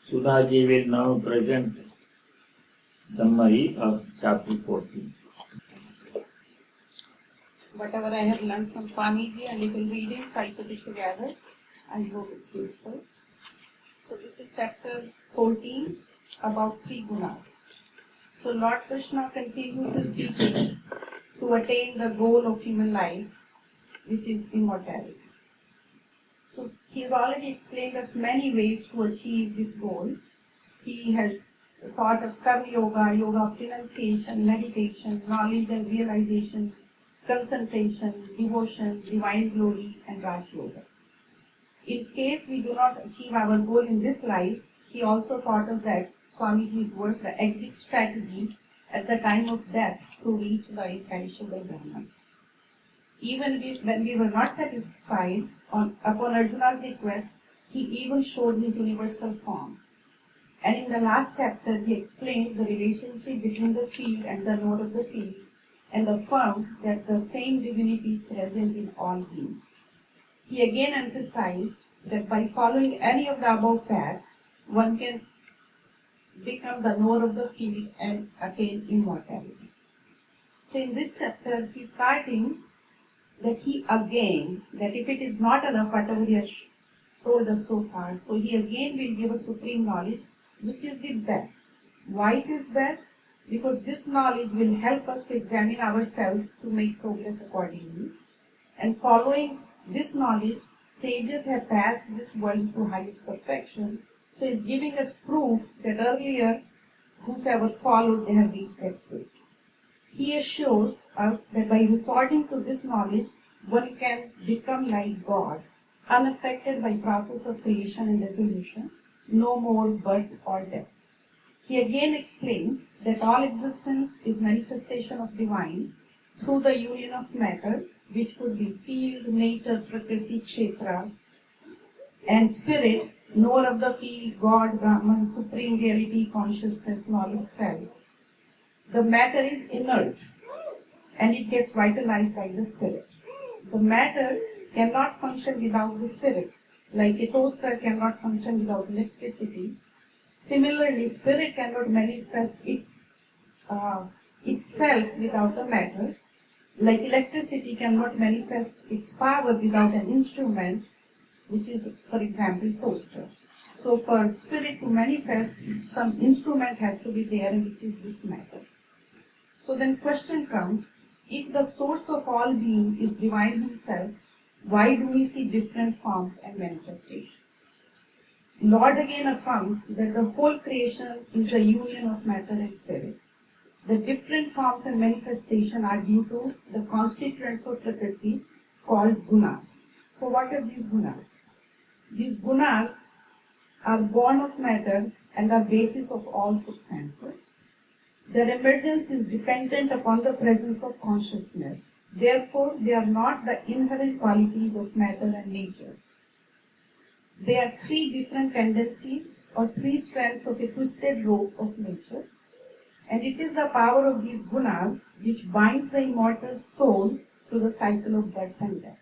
Sudhaji will now present summary of chapter 14. Whatever I have learned from SwamiB and little reading, so I put it together. I hope it's useful. So this is chapter 14 about 3 gunas. So Lord Krishna continues his teaching to attain the goal of human life, which is immortality. So he has already explained us many ways to achieve this goal. He has taught us Karma Yoga, Yoga of renunciation, meditation, knowledge and realization, concentration, devotion, divine glory, and Raj Yoga. In case we do not achieve our goal in this life, he also taught us that Swamiji's words, the exit strategy at the time of death to reach the imperishable Brahman. Even when we were not satisfied, upon Arjuna's request, he even showed his universal form. And in the last chapter, he explained the relationship between the field and the node of the field, and affirmed that the same divinity is present in all beings. He again emphasized that by following any of the above paths, one can become the knower of the field and attain immortality. So in this chapter, he's starting that that if it is not enough, whatever he has told us so far, so he again will give us supreme knowledge, which is the best. Why it is best? Because this knowledge will help us to examine ourselves to make progress accordingly. And following this knowledge, sages have passed this world to highest perfection. So it's giving us proof that earlier, whosoever followed, they have reached that state. He assures us that by resorting to this knowledge, one can become like God, unaffected by process of creation and dissolution, no more birth or death. He again explains that all existence is manifestation of divine through the union of matter, which could be field, nature, prakriti, kshetra, and spirit, knower of the field, God, Brahman, supreme reality, consciousness, knowledge, self. The matter is inert and it gets vitalized by the spirit. The matter cannot function without the spirit, like a toaster cannot function without electricity. Similarly, spirit cannot manifest itself without the matter, like electricity cannot manifest its power without an instrument, which is, for example, toaster. So for spirit to manifest, some instrument has to be there, which is this matter. So then question comes, if the source of all being is divine himself, why do we see different forms and manifestations? Lord again affirms that the whole creation is the union of matter and spirit. The different forms and manifestations are due to the constituents of Prakriti called gunas. So what are these gunas? These gunas are born of matter and are basis of all substances. Their emergence is dependent upon the presence of consciousness. Therefore, they are not the inherent qualities of matter and nature. They are 3 different tendencies or 3 strands of a twisted rope of nature. And it is the power of these gunas which binds the immortal soul to the cycle of birth and death.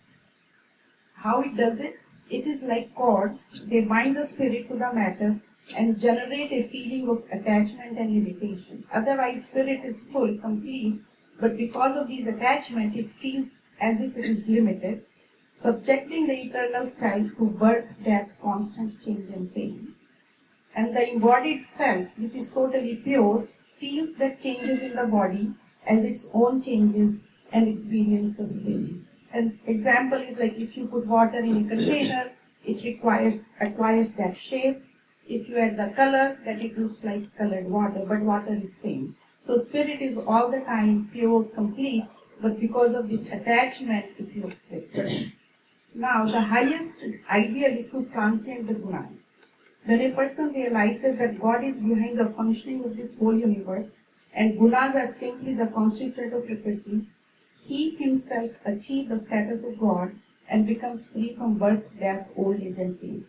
How it does it? It is like cords. They bind the spirit to the matter and generate a feeling of attachment and limitation. Otherwise, spirit is full, complete, but because of these attachment, it feels as if it is limited, subjecting the eternal self to birth, death, constant change and pain. And the embodied self, which is totally pure, feels that changes in the body as its own changes and experiences pain. An example is like if you put water in a container, it acquires that shape. If you add the color, that it looks like colored water, but water is same. So spirit is all the time pure, complete, but because of this attachment, it looks different. Now, the highest ideal is to transcend the gunas. When a person realizes that God is behind the functioning of this whole universe, and gunas are simply the constituent of Prakriti, he himself achieves the status of God and becomes free from birth, death, old age and pain.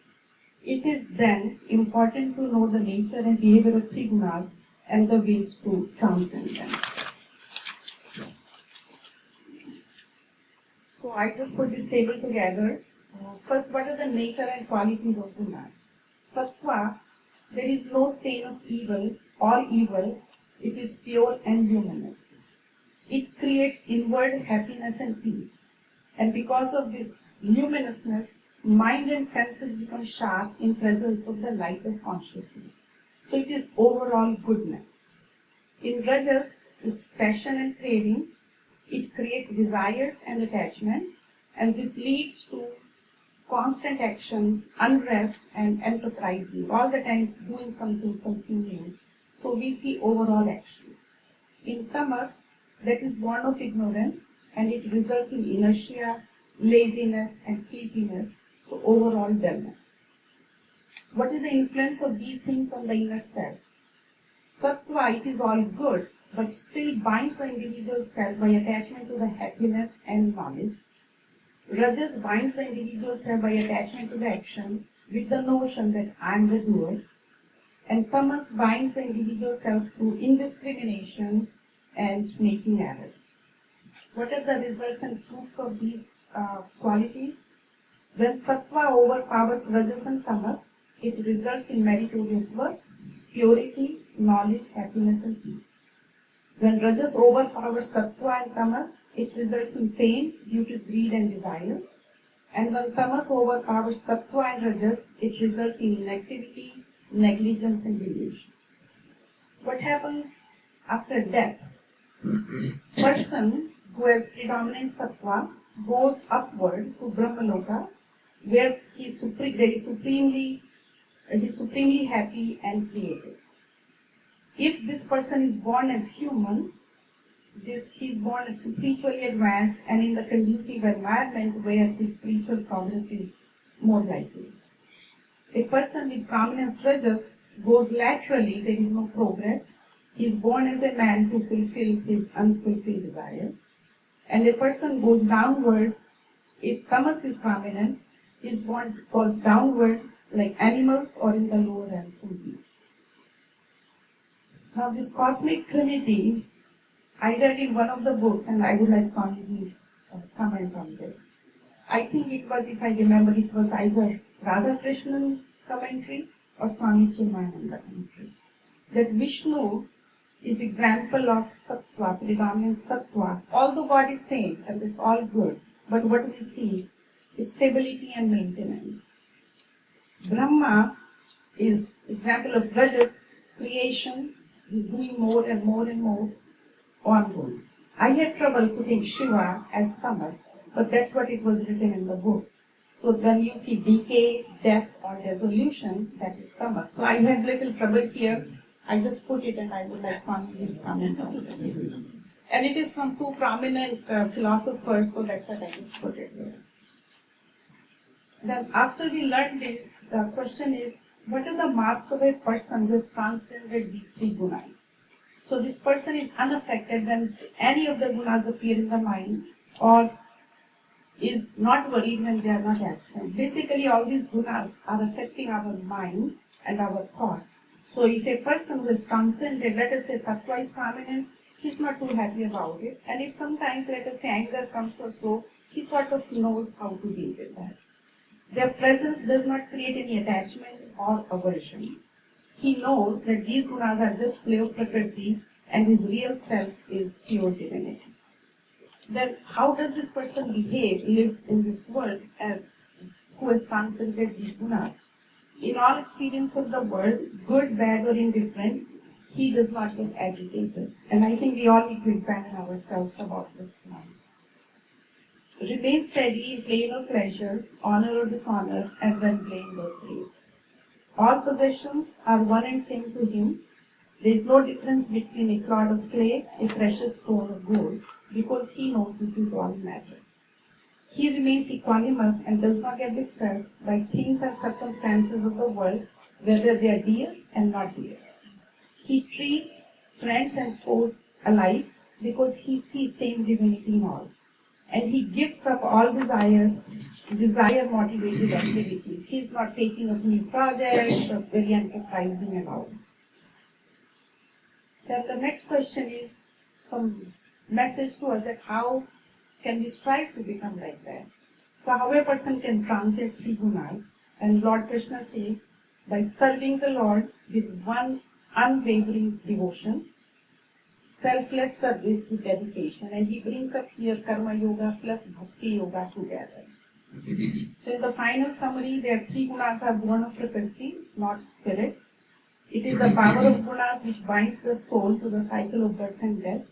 It is then important to know the nature and behavior of 3 gunas and the ways to transcend them. So I just put this table together. First, what are the nature and qualities of gunas? Sattva there is no stain of evil or evil. It is pure and luminous. It creates inward happiness and peace. And because of this luminousness, mind and senses become sharp in presence of the light of consciousness. So it is overall goodness. In Rajas, it's passion and craving. It creates desires and attachment, and this leads to constant action, unrest, and enterprising, all the time doing something new. So we see overall action. In Tamas, that is born of ignorance, and it results in inertia, laziness, and sleepiness, so overall dullness. What is the influence of these things on the inner self? Sattva, it is all good, but still binds the individual self by attachment to the happiness and knowledge. Rajas binds the individual self by attachment to the action with the notion that I am the doer. And Tamas binds the individual self to indiscrimination and making errors. What are the results and fruits of these qualities? When Sattva overpowers Rajas and Tamas, it results in meritorious work, purity, knowledge, happiness, and peace. When Rajas overpowers Sattva and Tamas, it results in pain due to greed and desires. And when Tamas overpowers Sattva and Rajas, it results in inactivity, negligence, and delusion. What happens after death? Person who has predominant Sattva goes upward to Brahmaloka, where he is supremely happy and creative. If this person is born as human, he is born as spiritually advanced and in the conducive environment where his spiritual progress is more likely. A person with prominence Rajas goes laterally, there is no progress. He is born as a man to fulfill his unfulfilled desires. And a person goes downward, if Tamas is prominent, his born goes downward like animals or in the lower realms will be. Now this cosmic trinity, I read in one of the books, and I would like SwamiJi's comment on this. I think it was, if I remember, it was either Radha Krishnan commentary or Swami Brahmarupananda commentary. That Vishnu is example of Sattva, predominant Sattva. Although God is same and it's all good, but what we see is stability and maintenance. Brahma is example of Rajas, creation, is doing more and more and more ongoing. I had trouble putting Shiva as Tamas, but that's what it was written in the book. So when you see decay, death, or dissolution, that is Tamas. So I had little trouble here. I just put it, and I would like SwamiJi's comment on this. And it is from two prominent philosophers, so that's what I just put it there. Then after we learn this, the question is, what are the marks of a person who has transcended these three gunas? So this person is unaffected when any of the gunas appear in the mind, or is not worried when they are not absent. Basically, all these gunas are affecting our mind and our thought. So if a person who has transcended, let us say Sattva is prominent, he's not too happy about it. And if sometimes, let us say, anger comes or so, he sort of knows how to deal with that. Their presence does not create any attachment or aversion. He knows that these gunas are just play of Prakriti and his real self is pure divinity. Then how does this person behave, live in this world, and who has transcended these gunas? In all experience of the world, good, bad, or indifferent, he does not get agitated. And I think we all need to examine ourselves about this now. Remain steady in pain or pleasure, honor or dishonor, and when blamed or praised. All possessions are one and same to him. There is no difference between a clod of clay, a precious stone, or gold, because he knows this is all matter. He remains equanimous and does not get disturbed by things and circumstances of the world, whether they are dear and not dear. He treats friends and foes alike because he sees same divinity in all. And he gives up all desire-motivated activities. He is not taking up new projects or very enterprising and all. Then the next question is some message to us that how can we strive to become like that? So how a person can transcend three gunas? And Lord Krishna says, by serving the Lord with one unwavering devotion, selfless service with dedication. And he brings up here Karma Yoga plus Bhakti Yoga together. So in the final summary, there are three gunas are born of Prakriti, not spirit. It is the power of gunas which binds the soul to the cycle of birth and death.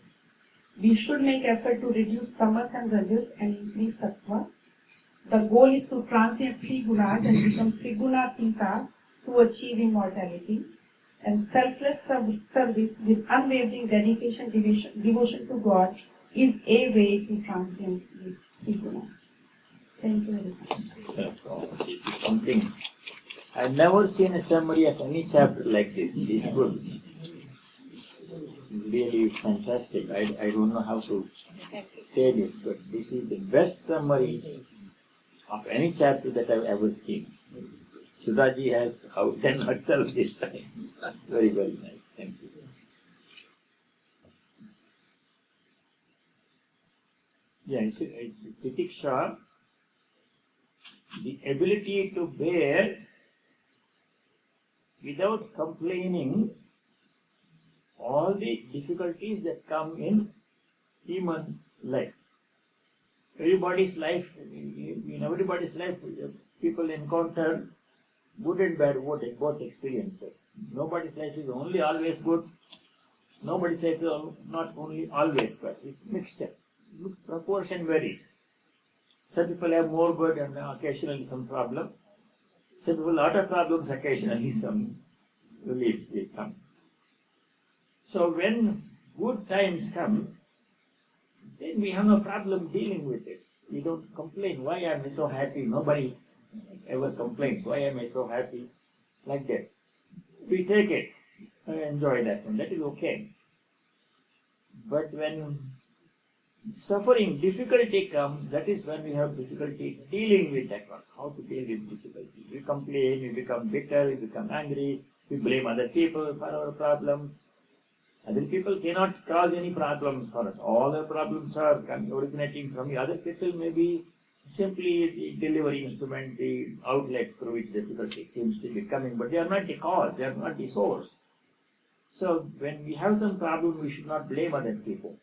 We should make effort to reduce tamas and rajas and increase sattva. The goal is to transcend three gunas and become triguna pita to achieve immortality. And selfless service with unwavering dedication, devotion to God is a way to transcend these three gunas. Thank you very much. This is something. I've never seen a summary of any chapter like this. It is good. Really fantastic. I don't know how to say this, but this is the best summary of any chapter that I've ever seen. Sudhaji has outdone herself this time. Very, very nice. Thank you. Yeah, it's titiksha, the ability to bear without complaining all the difficulties that come in human life. Everybody's life, in everybody's life, people encounter good and bad both experiences. Nobody's life is only always good. Nobody's life is not only always bad. It's mixture. Proportion varies. Some people have more good and occasionally some problem. Some people lot of problems, occasionally some relief will come. So when good times come, then we have no problem dealing with it. We don't complain. Why am I so happy? Nobody ever complains. Why am I so happy? Like that. We take it and enjoy that one. That is okay. But when suffering, difficulty comes, that is when we have difficulty dealing with that one. How to deal with difficulty. We complain, we become bitter, we become angry, we blame other people for our problems. Other people cannot cause any problems for us. All the problems are originating from the other people, maybe simply the delivery instrument, the outlet through which difficulty seems to be coming, but they are not the cause, they are not the source. So when we have some problem, we should not blame other people.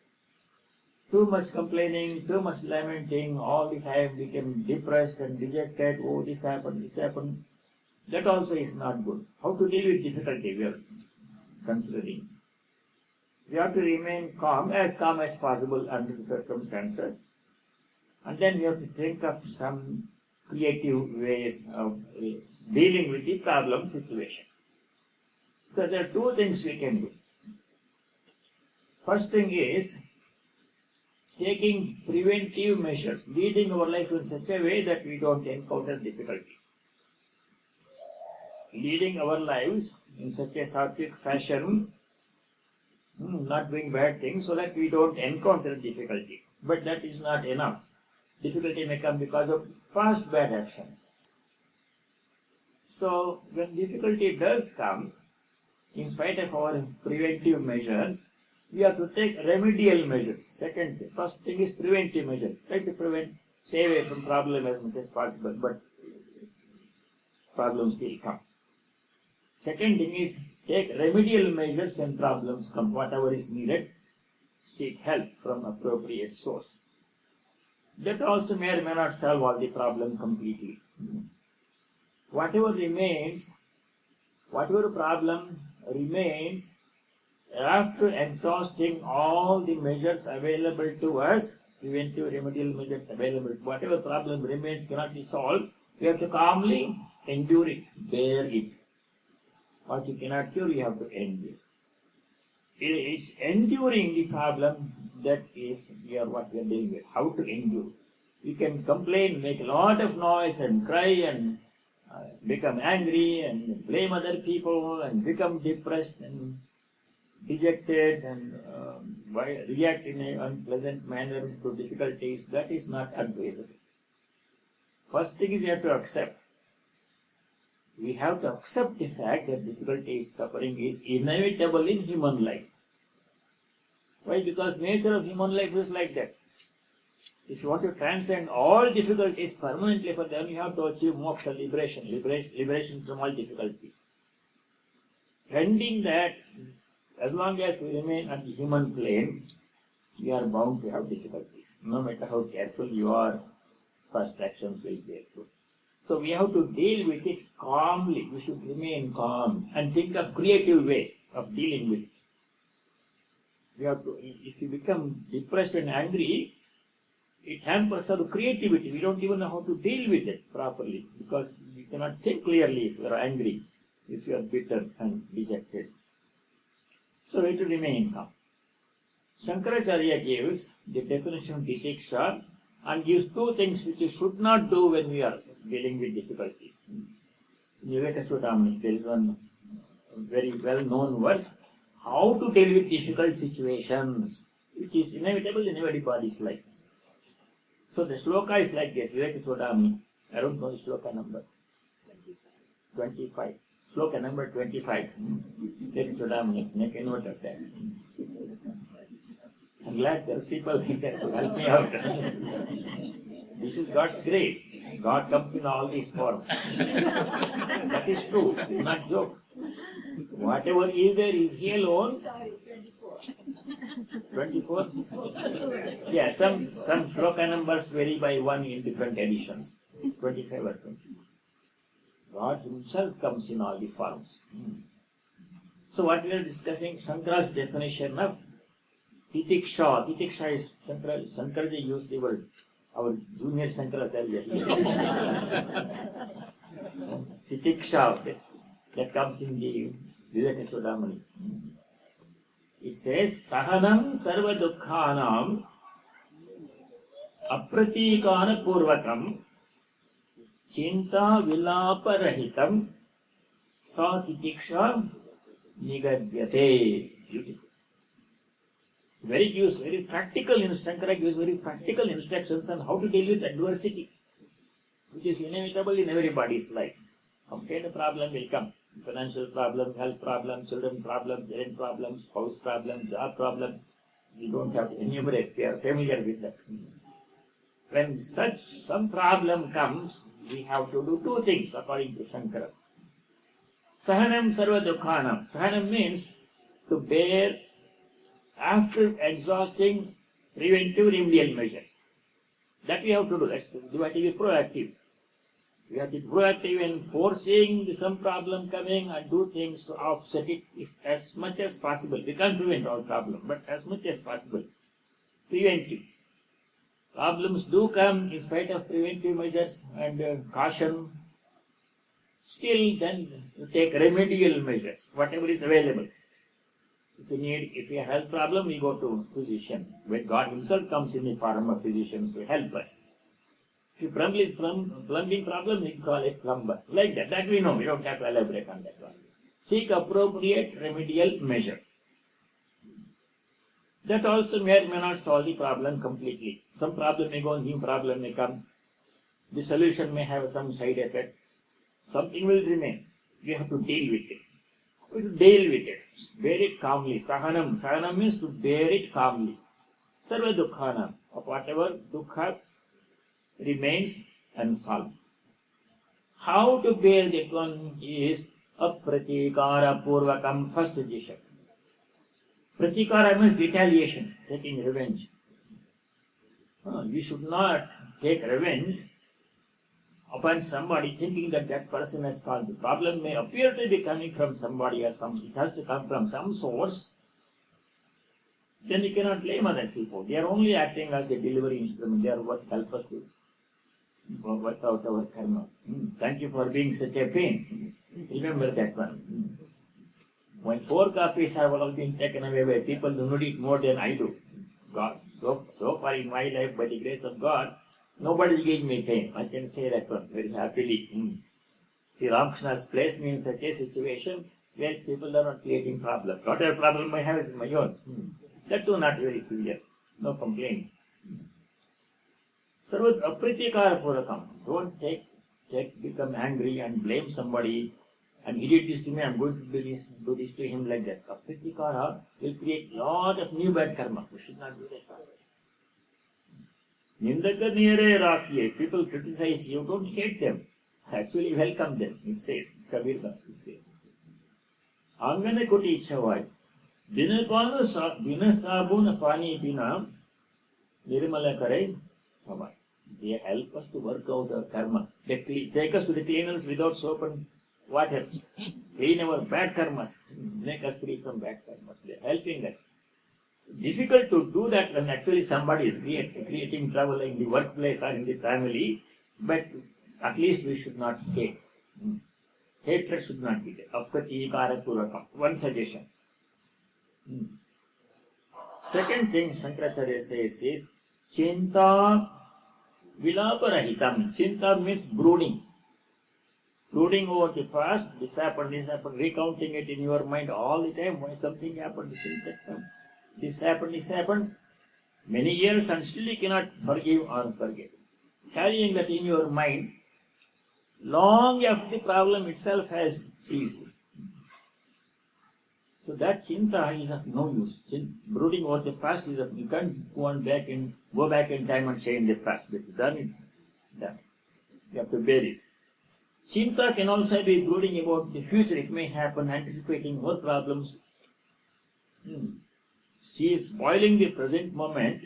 Too much complaining, too much lamenting, all the time become depressed and dejected, oh this happened, that also is not good. How to deal with difficulty we are considering. We have to remain calm as possible under the circumstances. And then we have to think of some creative ways of dealing with the problem situation. So there are two things we can do. First thing is taking preventive measures, leading our life in such a way that we don't encounter difficulty. Leading our lives in such a sattvic fashion, not doing bad things so that we don't encounter difficulty. But that is not enough. Difficulty may come because of past bad actions. So when difficulty does come, in spite of our preventive measures, we have to take remedial measures. First thing is preventive measure. Try to prevent, stay away from problem as much as possible, but problems still come. Second thing is take remedial measures when problems come. Whatever is needed, seek help from appropriate source. That also may or may not solve all the problem completely. Whatever problem remains after exhausting all the measures available to us, preventive remedial measures available, whatever problem remains cannot be solved, we have to calmly endure it, bear it. What you cannot cure, you have to endure. It's enduring the problem that is what we are dealing with. How to endure. We can complain, make a lot of noise and cry and become angry and blame other people and become depressed and dejected and react in an unpleasant manner to difficulties. That is not advisable. First thing is we have to accept. We have to accept the fact that difficulty, suffering is inevitable in human life. Why? Because nature of human life is like that. If you want to transcend all difficulties permanently, for them you have to achieve moksha, liberation from all difficulties. Pending that, as long as we remain on the human plane, we are bound to have difficulties. No matter how careful you are, first actions will bear fruit. So we have to deal with it calmly. We should remain calm and think of creative ways of dealing with it. We have to, if you become depressed and angry, it hampers our creativity. We don't even know how to deal with it properly because you cannot think clearly if you are angry, if you are bitter and dejected. So we have to remain calm. Shankaracharya gives the definition of titiksha and gives two things which you should not do when we are dealing with difficulties. In Viveka there is one very well-known verse, how to deal with difficult situations, which is inevitable in everybody's life. So the shloka is like this, Viveka I don't know the shloka number. 25. Shloka number 25. Viveka make a note of that. I'm glad there are people like that to help me out. This is God's grace. God comes in all these forms. That is true. It's not joke. Whatever is there is He alone. Sorry, 24? Yeah, some shloka numbers vary by one in different editions. 25 or 24. God Himself comes in all the forms. So what we are discussing, Shankara's definition of titiksha. Titiksha is, Shankaraji used the word, our junior Shankaracharya. Titiksha, that comes in the Viveka Chudamani. It says, Sahanam sarva dukkhanam apratikana purvakam chinta vilapa rahitam sa titiksha nigadyate. Beautiful. Very practical, Shankara gives very practical instructions on how to deal with adversity, which is inevitable in everybody's life. Some kind of problem will come. Financial problem, health problem, children problem, parent problem, spouse problem, job problem. We don't have to enumerate, we are familiar with that. When some problem comes, we have to do two things according to Shankara. Sahanam sarva dukkhanam. Sahanam means to bear after exhausting preventive remedial measures. That we have to do. We have to be proactive. We have to be proactive in foreseeing some problem coming and do things to offset it if as much as possible. We can't prevent all problems, but as much as possible. Preventive. Problems do come in spite of preventive measures and caution. Still, then you take remedial measures, whatever is available. If you have a health problem, we go to physician, where God Himself comes in the form of physicians to help us. If you plumbing problem, we call it plumber. Like that. That we know. We don't have to elaborate on that one. Seek appropriate remedial measure. That also may or may not solve the problem completely. Some problem may go, new problem may come. The solution may have some side effect. Something will remain. We have to deal with it. We have to deal with it. Bear it calmly. Sahanam. Sahanam means to bear it calmly. Sarva dukkhanam. Of whatever dukkha remains unsolved. How to bear that one is apratikara purvakam, first suggestion. Pratikara means retaliation, taking revenge. You should not take revenge upon somebody thinking that that person has caused the problem. May appear to be coming from somebody or it has to come from some source. Then you cannot blame other people. They are only acting as the delivery instrument. They are what help us to work out our karma. Thank you for being such a pain. Remember that one. When 4 copies have all been taken away by people who need it more than I do. God, so far in my life, by the grace of God, nobody gave me pain. I can say that one very happily. See, Ramakrishna's placed me in such a situation where people are not creating problems. Whatever problem I have is my own. That too not very severe. No complaint. Sarva apritikara purakam. Don't become angry and blame somebody and he did this to me, I'm going to do this to him like that. Apritikara will create lot of new bad karma. We should not do that. Nindaka nere rakhiye. People criticize you, don't hate them. Actually welcome them. It says, Kabir Das says. Angane koti ichavai. Bina sabun pani bina nirmala kare samai. They help us to work out our karma. They take us to the cleaners without soap and water. Clean our bad karmas. Make us free from bad karmas. They are helping us. Difficult to do that when actually somebody is creating trouble in the workplace or in the family. But at least we should not hate. Hatred should not be there. Apati karapurakam. One suggestion. Second thing Shankaracharya says is Chinta Vilaparahitam. Chinta means brooding. Brooding over the past, this happened, recounting it in your mind all the time. Why something happened, this happened. Many years and still you cannot forgive or forget. Carrying that in your mind, long after the problem itself has ceased. So that chinta is of no use. Brooding over the past is of, you can't go back in time and change the past. It's done, it's done. You have to bear it. Chinta can also be brooding about the future. It may happen, anticipating more problems. She is spoiling the present moment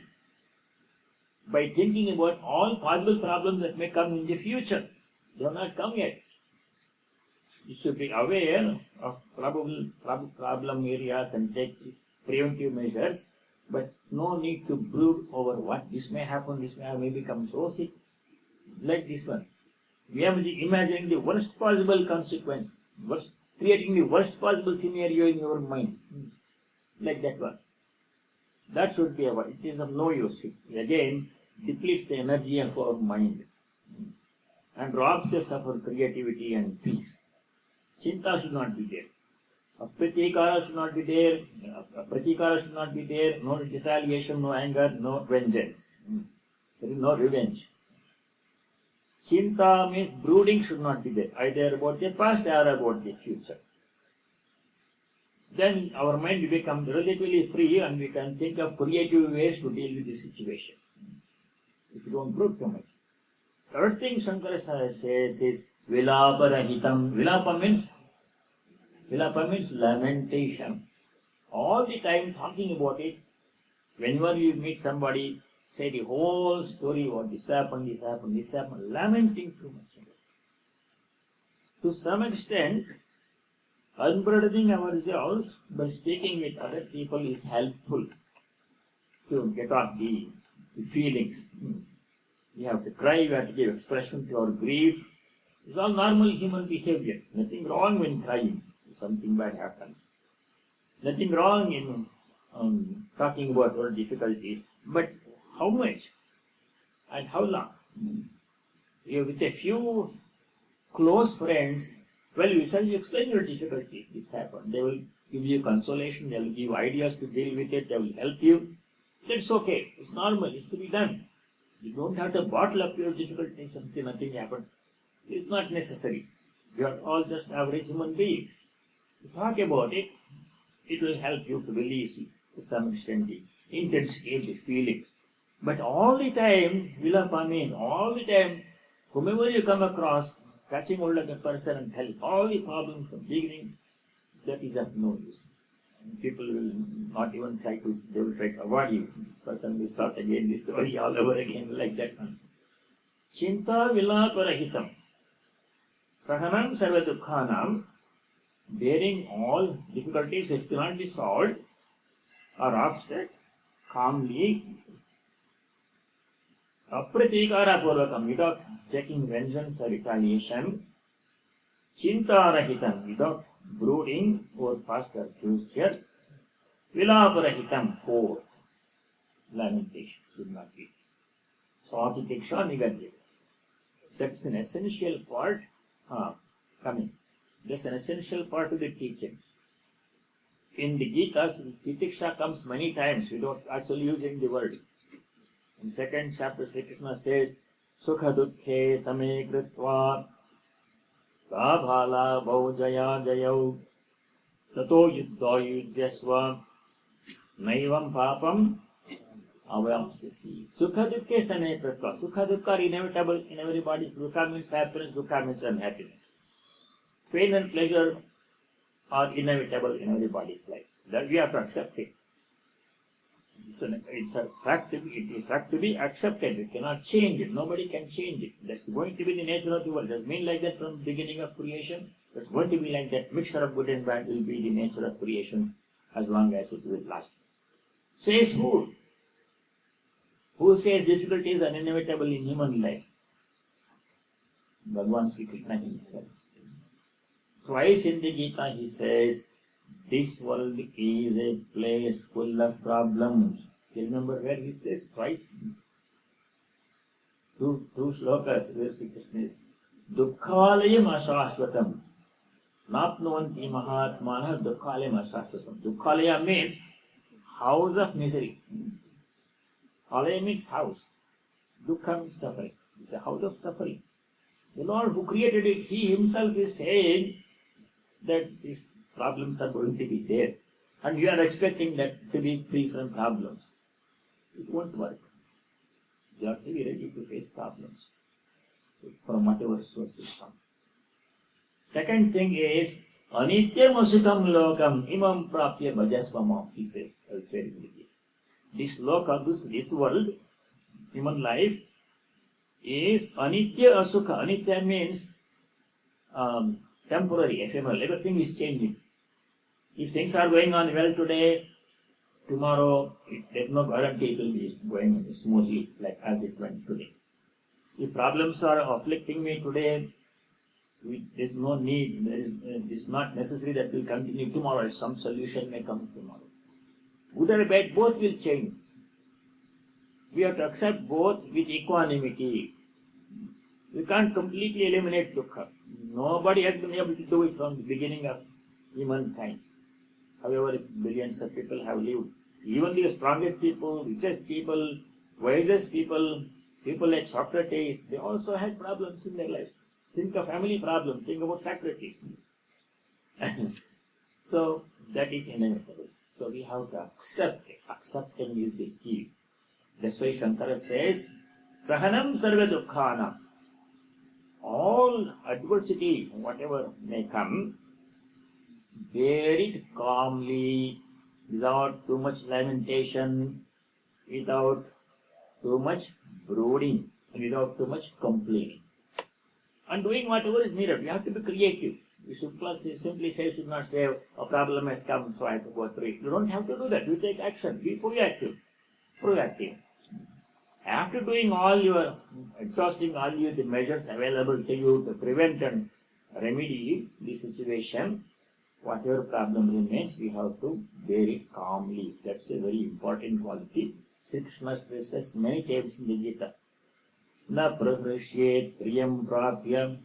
by thinking about all possible problems that may come in the future. They have not come yet. You should be aware of probable problem areas and take preventive measures, but no need to brood over what this may happen, I may become so sick. Like this one. We are imagining the worst possible consequence, creating the worst possible scenario in your mind. Like that one. That should be avoided. It is of no use. It again depletes the energy of our mind and robs us of our creativity and peace. Chinta should not be there. Pratikara should not be there. Pratikara should not be there. No retaliation, no anger, no vengeance. There is no revenge. Chinta means brooding should not be there, either about the past or about the future. Then our mind becomes relatively free and we can think of creative ways to deal with the situation. If you don't brood too much. Third thing Shankaracharya says is Vilaparahitam. Vilapa means lamentation. All the time talking about it. Whenever you meet somebody, say the whole story what this happened, lamenting too much. To some extent, unburdening ourselves by speaking with other people is helpful to get off the feelings. We have to cry, we have to give expression to our grief. It's all normal human behavior. Nothing wrong when crying. Something bad happens. Nothing wrong in talking about our difficulties. But how much and how long? With a few close friends, well, you shall explain your difficulties. This happened. They will give you consolation. They will give ideas to deal with it. They will help you. That's okay. It's normal. It's to be done. You don't have to bottle up your difficulties and say nothing happened. It's not necessary. We are all just average human beings. To talk about it, it will help you to release to some extent the intensity of the feelings. But all the time, all the time, whomever you come across, catching hold of the person and tell all the problems from the beginning, that is of no use. People will not even try to avoid you. This person will start again this story all over again like that. Chinta Vilaparahitam. Sahanam Sarva Dukhanam, bearing all difficulties which cannot be solved or offset calmly, apratikara purvakam, without taking vengeance or retaliation, chinta rahitam, without brooding over past or future, vilaparahitam, fourth, lamentation should not be. Satitiksha nigadya. That's an essential part coming. That's an essential part of the teachings. In the Gita, titiksha comes many times without actually using the word. In second chapter, Sri Krishna says, Sukha dukkhe same kritva kabhala bhaujaya jayau tato yuddha yudhyasva naivam papam avamsasi. Sukha dukkhe sane pratva. Sukha dukkha are inevitable in everybody's. Sukha means happiness, dukkha means unhappiness. Pain and pleasure are inevitable in everybody's life. That we have to accept it. It's a fact to be, it is fact to be accepted. We cannot change it. Nobody can change it. That's going to be the nature of the world. Does mean like that from the beginning of creation. It's going to be like that. Mixture of good and bad will be the nature of creation as long as it will last. Says who? Who says difficulties are inevitable in human life? Bhagavan Sri Krishna himself. Twice in the Gita he says, this world is a place full of problems. You remember where he says twice? Two shlokas where Sri Krishna is. Dukkhalayam ashashvatam. Napnuvanti mahatmana dukkhalayam ashashvatam. Dukkhalaya means house of misery. Alaya means house. Dukkha means suffering. It's a house of suffering. The Lord who created it, He Himself is saying that these problems are going to be there. And you are expecting that to be free from problems. It won't work. You have to be ready to face problems from whatever sources come. Second thing is, Anityam asukam lokam imam prapya bhajasvamam, he says elsewhere in the Gita. This loka, this world, human life, is anitya asukha. Anitya means temporary, ephemeral. Everything is changing. If things are going on well today, tomorrow, there's no guarantee it will be going smoothly like as it went today. If problems are afflicting me today, there's no need, it's not necessary that will continue tomorrow. Some solution may come tomorrow. Good or bad, both will change. We have to accept both with equanimity. We can't completely eliminate dukkha. Nobody has been able to do it from the beginning of humankind. However, billions of people have lived. Even the strongest people, richest people, wisest people, people like Socrates, they also had problems in their lives. Think of family problems, think about Socrates. So, that is inevitable. So, we have to accept it. Accepting is the key. That's why Shankara says, Sahanam sarva dukkhana. All adversity, whatever may come, bear it calmly, without too much lamentation, without too much brooding, without too much complaining. And doing whatever is needed. We have to be creative. We should simply say, should not say, a problem has come, so I have to go through it. You don't have to do that. You take action. Be proactive. After doing exhausting all the measures available to you to prevent and remedy the situation, whatever problem remains, we have to bear it calmly. That's a very important quality. Sri Krishna stresses many times in the Gita. Na prahrashyet priyam prapya,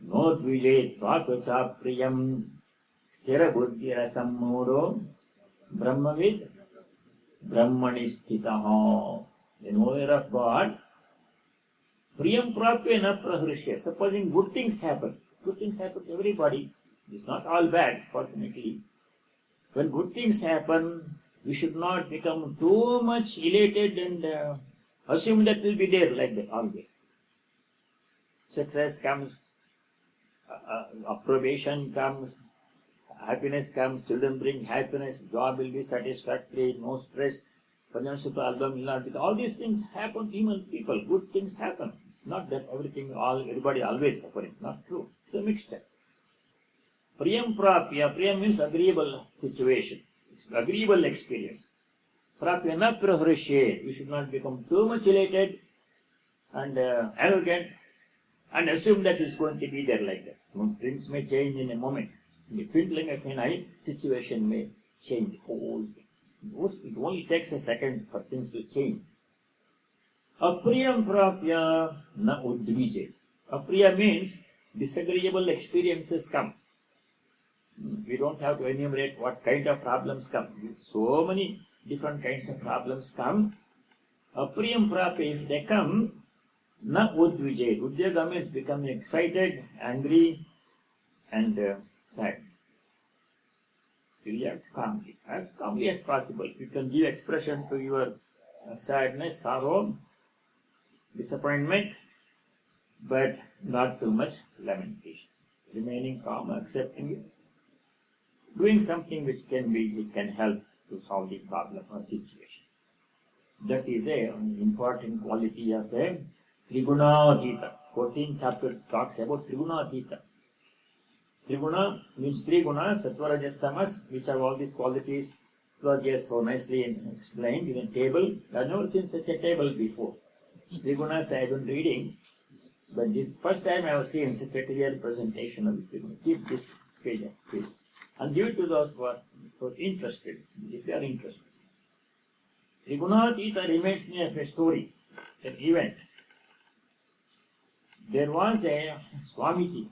no dvijet prapya priyam, sthira buddhira sammuro, brahmavid, brahmani sthitaha. The knower of God, priyam prapya na prahrashyet. Supposing good things happen to everybody. It's not all bad, fortunately. When good things happen, we should not become too much elated and assume that will be there like that always. Success comes, approbation comes, happiness comes, children bring happiness, job will be satisfactory, no stress, all these things happen to human people. Good things happen. Not that everybody always suffering. Not true. It's a mixture. Priyam prapya. Priyam means agreeable situation. It's agreeable experience. Prapya na prahrashyet. We should not become too much elated and arrogant and assume that it's going to be there like that. Things may change in a moment. In the twinkling of an eye, situation may change. It only takes a second for things to change. Apriyam prapya na udvijet. Apriya means disagreeable experiences come. We don't have to enumerate what kind of problems come. So many different kinds of problems come. Apriyam prapya, if they come, na udvijet. Udvyaga means become excited, angry, and sad. You react calmly as possible. You can give expression to your sadness, sorrow, disappointment, but not too much lamentation. Remaining calm, accepting it, doing something which can help to solve the problem or situation. That is an important quality of a Triguna-atita. 14th chapter talks about Triguna-atita. Triguna means three gunas, sattva, rajas, tamas, which have all these qualities. So just so nicely explained in a table. I have never seen such a table before. Three gunas I have been reading, but this first time I have seen such a clear presentation of the Triguna. Keep this page, please, and give it to those who are interested, if they are interested. Triguna-atita reminds me of a story, an event. There was a Swamiji.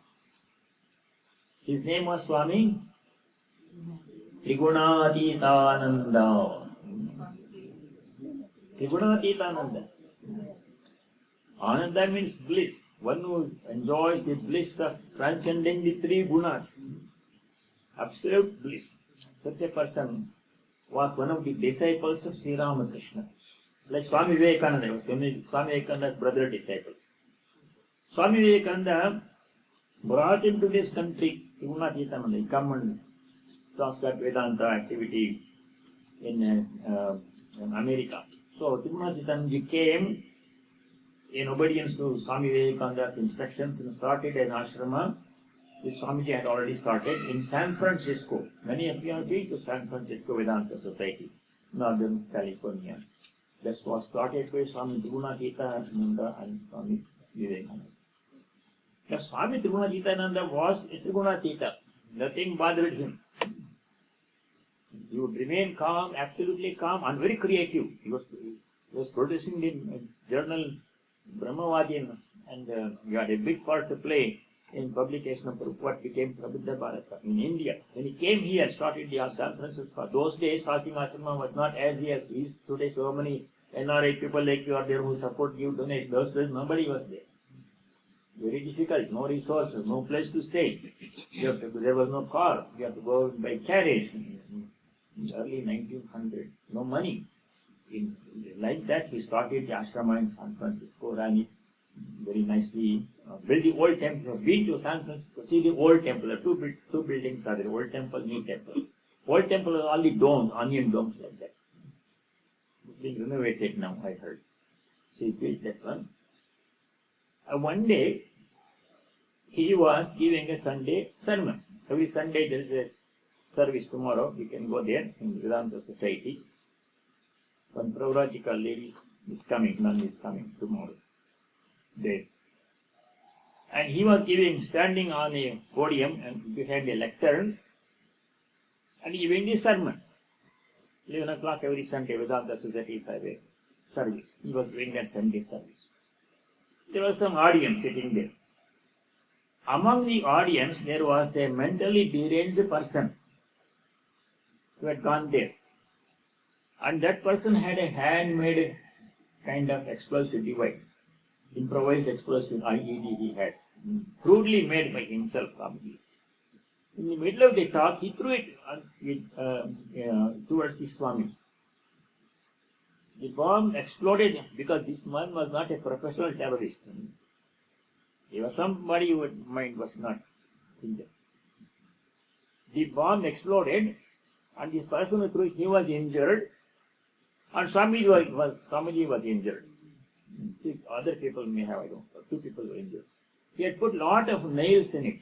His name was Swami Triguna-atitananda. Triguna-atitananda. Ananda means bliss. One who enjoys the bliss of transcending the three gunas. Absolute bliss. Such a person was one of the disciples of Sri Ramakrishna. Like Swami Vivekananda, Swami Vivekananda's brother disciple. Swami Vivekananda brought him to this country, Triguna-atitananda. He come and transcribe Vedanta activity in America. So Triguna-atitananda came in obedience to Swami Vivekananda's instructions and started an ashrama which Swamiji had already started in San Francisco. Many of you have been to San Francisco Vedanta Society, Northern California. That was started by Swami Triguna-atitananda and Swami Vivekananda. The Swami Triguna-atitananda was a Triguna-atita. Nothing bothered him. He would remain calm, absolutely calm, and very creative. He was producing the journal Brahmavad, and he had a big part to play in publication of what became Prabhupada Bharata in India. When he came here, started the San Francisco. Those days, Sakim Ashrama was not as he is today. So many NRI people like you are there who support, give, donate. Those days, nobody was there. Very difficult, no resources, no place to stay. There was no car. You have to go by carriage. In early 1900, no money. Like that, he started the ashrama in San Francisco, ran it very nicely. Built the old temple. Been to San Francisco, see the old temple. Two buildings are there: old temple, new temple. Old temple is all the domes, onion domes like that. It's being renovated now, I heard. So he built that one. One day, he was giving a Sunday sermon. Every Sunday there is a service tomorrow. You can go there in the Vedanta Society. One Pravrajika lady is coming, nun is coming tomorrow. There. And he was standing on a podium and behind a lectern and giving the sermon. 11 o'clock every Sunday, Vedanta Society service. He was doing that Sunday service. There was some audience sitting there. Among the audience, there was a mentally deranged person who had gone there. And that person had a handmade kind of explosive device. Improvised explosive IED he had. Crudely made by himself, probably. In the middle of the talk, he threw it towards the Swami. The bomb exploded because this man was not a professional terrorist. He was somebody whose mind was not thinking. The bomb exploded and the person who threw it, he was injured, and Swamiji was injured. Other people may have, I don't know, 2 people were injured. He had put lot of nails in it,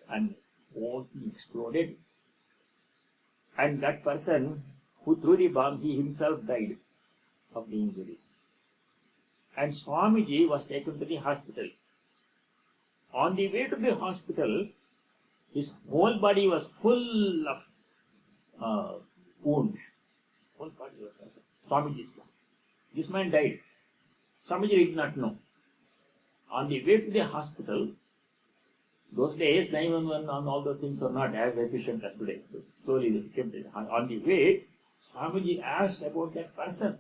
and all exploded. And that person who threw the bomb, he himself died of the injuries. And Swamiji was taken to the hospital. On the way to the hospital, his whole body was full of wounds. Whole body was Swamiji's body. This man died. Swamiji did not know. On the way to the hospital, those days 911 and all those things were not as efficient as today. So slowly they became there. On the way, Swamiji asked about that person.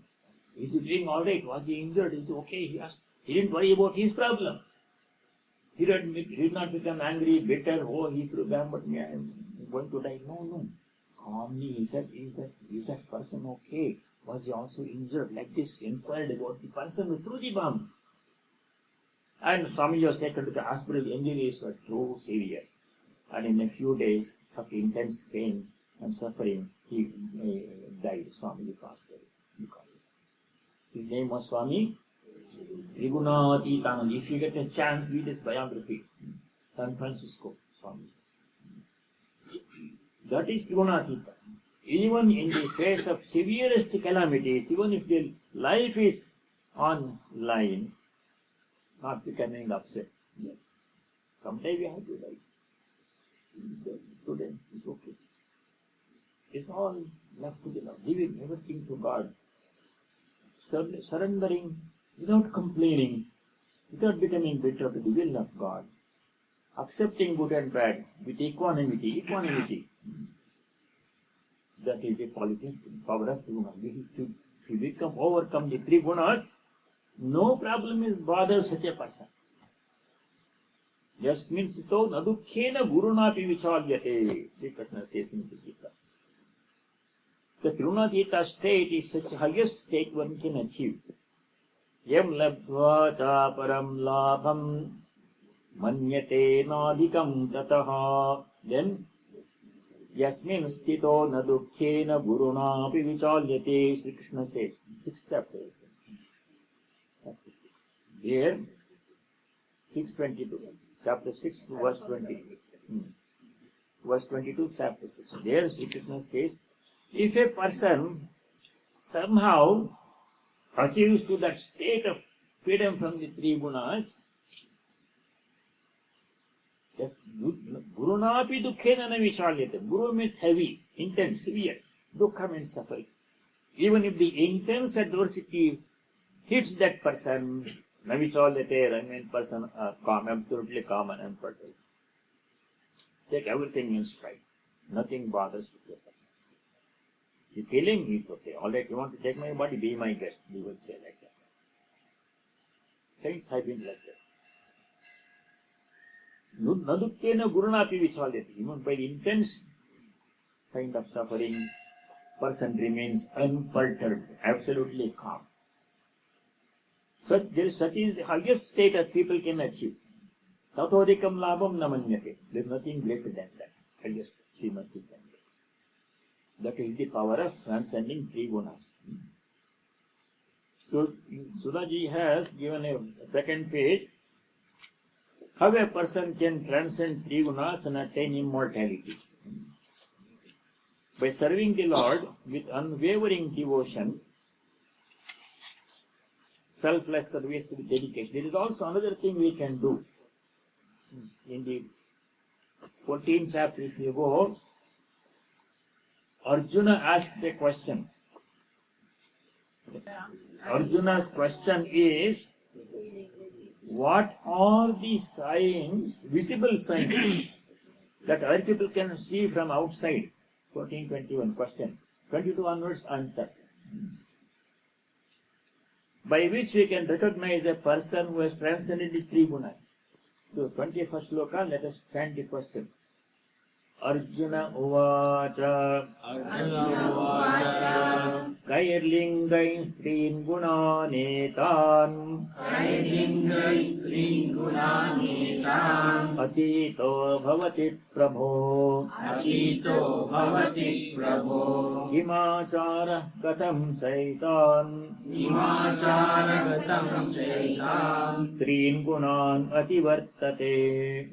Is he doing all right? Was he injured? Is he okay? He asked. He didn't worry about his problem. He did not become angry, bitter. Oh, he threw bomb at me. I'm going to die. No. Calmly, he said, is that person okay? Was he also injured? Like this, inquired about the person who threw the bomb. And Swami was taken to the hospital. The injuries were too serious. And in a few days of intense pain and suffering, he died. Swami passed away. His name was Swami Brahmarupananda. If you get a chance, read his biography. San Francisco, Swami. That is Trigunatīta. Even in the face of severest calamities, even if the life is on line, not becoming upset. Yes. Someday we have to die. Today it's okay. It's all left to the Lord. Giving everything to God. Surrendering without complaining, without becoming bitter to the will of God. Accepting good and bad with equanimity. That is the quality, power of Triguna. If you overcome the three gunas, no problem is bother such a person. Just means so nadukhena gurunapi vichalyate. Sri Krishna says in the Gita. The Trigunatīta state is such the highest state one can achieve. Yam labdva cha param labham manyate nadikam tataha. Then Yasmin stito na dukkhena guruna api vichalyate. Sri Krishna says, 6th chapter. Chapter 6. Here, 6:22. Chapter 6, verse 20. Verse 22, chapter 6. There Sri Krishna says, if a person somehow achieves to that state of freedom from the three gunas, Gurunapi dukkhena na vichalyate. Guru means heavy, intense, severe. Dukkha means suffering. Even if the intense adversity hits that person, na vichalyate, I mean person calm, absolutely calm and unperturbed. Take everything in stride. Nothing bothers the person. The feeling is okay. Alright, you want to take my body, be my guest. We will say like that. Saints have been like that. Nadukkena gurunapi vichalyate. Even by the intense kind of suffering, person remains unperturbed, absolutely calm. Such is the highest state that people can achieve. Tatodikam labham namanyate. There is nothing greater than that. Highest Srimati can get. That is the power of transcending three gunas. So Sudhaji has given a second page. How a person can transcend three gunas and attain immortality. By serving the Lord with unwavering devotion, selfless service with dedication. There is also another thing we can do. In the 14th chapter, if you go, Arjuna asks a question. Arjuna's question is, what are the signs, visible signs, that other people can see from outside? 14:21 question. 22 onwards answer. By which we can recognize a person who has transcended the three gunas. So 21st sloka, let us stand the question. Arjuna uvacha Kairlingai strin gunanetan Atito bhavati prabho Himachara katam chaitan Trin gunan ativartate.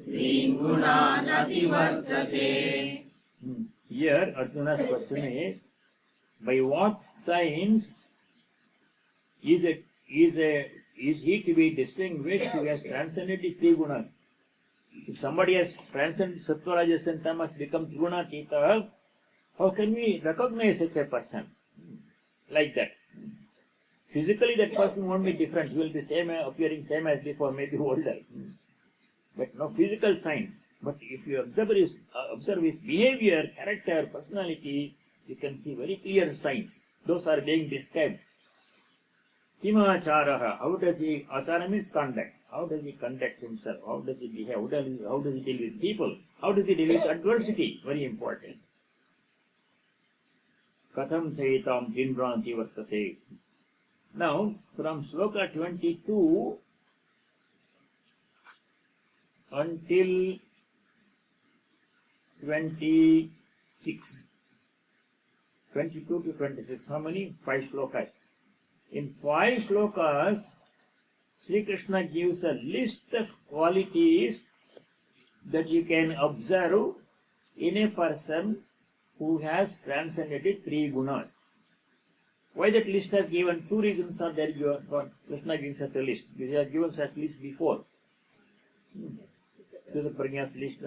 Here Arjuna's question is, by what signs is he to be distinguished who has transcended the three gunas? If somebody has transcended sattva, rajas and tamas, become Trigunatīta, how can we recognize such a person like that? Physically that person won't be different. He will be appearing same as before, maybe older. But no physical signs. But if you observe his behavior, character, personality, you can see very clear signs. Those are being described. Himacharaha, how does he, achara means conduct. How does he conduct himself? How does he behave? How does he deal with people? How does he deal with adversity? Very important. Katham Chaitam Jindranti Vartate. Now, from Sloka 22 until 26, 22 to 26, how many? 5 slokas. In 5 slokas, Sri Krishna gives a list of qualities that you can observe in a person who has transcended 3 gunas. Why that list has given? 2 reasons are there for Krishna giving such a list. These are given such list before. So the Pranya's list